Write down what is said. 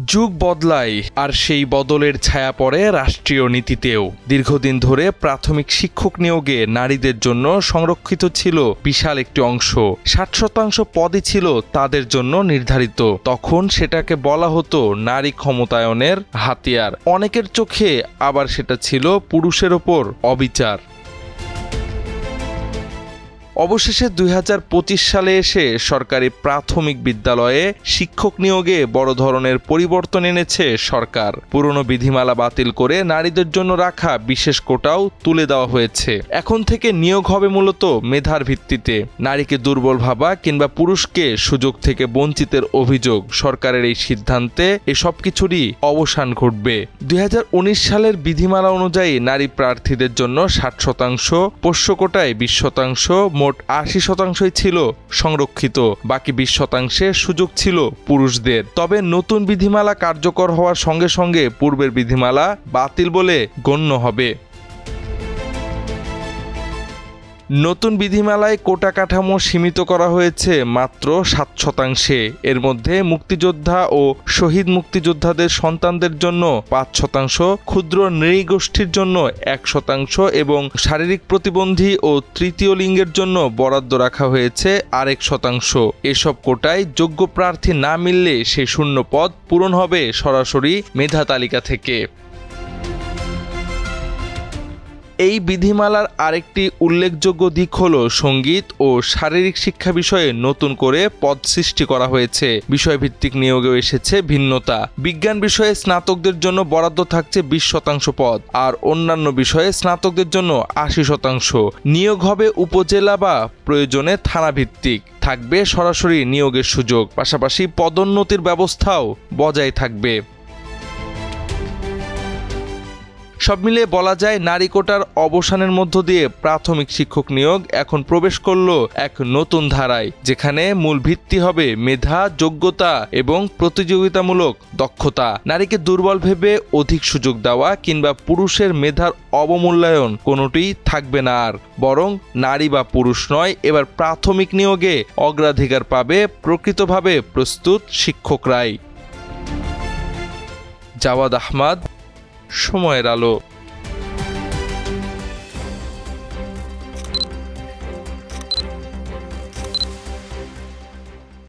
যুগ বদলায় আর সেই বদলের ছায়া পড়ে রাষ্ট্রীয় নীতিতেও। দীর্ঘদিন ধরে প্রাথমিক শিক্ষক নিয়োগে নারীদের জন্য সংরক্ষিত ছিল বিশাল একটি অংশ। ৬০% পদই ছিল তাদের জন্য নির্ধারিত। তখন সেটাকে বলা হতো নারী ক্ষমতায়নের হাতিয়ার। অনেকের চোখে আবার সেটা ছিল পুরুষের ওপর অবিচার। অবশেষে ২০২৫ সালে এসে সরকারি প্রাথমিক বিদ্যালয়ে শিক্ষক নিয়োগে বড় ধরনের পরিবর্তন এনেছে সরকার। পুরনো বিধিমালা বাতিল করে নারীদের জন্য রাখা বিশেষ কোটাও তুলে দেওয়া হয়েছে। এখন থেকে নিয়োগ হবে মূলত মেধার ভিত্তিতে। নারীকে দুর্বল ভাবা কিংবা পুরুষকে সুযোগ থেকে বঞ্চিতের অভিযোগ সরকারের এই সিদ্ধান্তে এসব কিছুরই অবসান ঘটবে। ২০১৯ সালের বিধিমালা অনুযায়ী নারী প্রার্থীদের জন্য ৬০%, পোষ্য কোটায় ২০%, মোট ৮০%ই ছিল সংরক্ষিত। বাকি ২০%-এ সুযোগ ছিল পুরুষদের। তবে নতুন বিধিমালা কার্যকর হওয়ার সঙ্গে সঙ্গে পূর্বের বিধিমালা বাতিল বলে গণ্য হবে। নতুন বিধিমালায় কোটা কাঠামো সীমিত করা হয়েছে মাত্র ৭%। এর মধ্যে মুক্তিযোদ্ধা ও শহীদ মুক্তিযোদ্ধাদের সন্তানদের জন্য ৫%, ক্ষুদ্র নৃগোষ্ঠীর জন্য ১% এবং শারীরিক প্রতিবন্ধী ও তৃতীয় লিঙ্গের জন্য বরাদ্দ রাখা হয়েছে আরেক শতাংশ। এসব কোটায় যোগ্য প্রার্থী না মিললে সেই শূন্য পদ পূরণ হবে সরাসরি মেধা তালিকা থেকে। এই বিধিমালার আরেকটি উল্লেখযোগ্য দিক হল সঙ্গীত ও শারীরিক শিক্ষা বিষয়ে নতুন করে পদ সৃষ্টি করা হয়েছে। বিষয়ভিত্তিক নিয়োগেও এসেছে ভিন্নতা। বিজ্ঞান বিষয়ে স্নাতকদের জন্য বরাদ্দ থাকছে ২০% পদ, আর অন্যান্য বিষয়ে স্নাতকদের জন্য ৮০%। নিয়োগ হবে উপজেলা বা প্রয়োজনে থানাভিত্তিক। থাকবে সরাসরি নিয়োগের সুযোগ, পাশাপাশি পদোন্নতির ব্যবস্থাও বজায় থাকবে। সব মিলিয়ে বলা যায় নারী কোটার অবসানের মধ্য দিয়ে প্রাথমিক শিক্ষক নিয়োগ এখন প্রবেশ করল এক নতুন ধারায়, যেখানে মূল ভিত্তি হবে মেধা, যোগ্যতা এবং প্রতিযোগিতামূলক দক্ষতা। নারীকে দুর্বল ভেবে অধিক সুযোগ দেওয়া কিংবা পুরুষের মেধার অবমূল্যায়ন কোনোটিই থাকবে না আর, বরং নারী বা পুরুষ নয়, এবার প্রাথমিক নিয়োগে অগ্রাধিকার পাবে প্রকৃতভাবে প্রস্তুত শিক্ষকরাই। জাওয়াদ আহমদ, সময়ের আলো।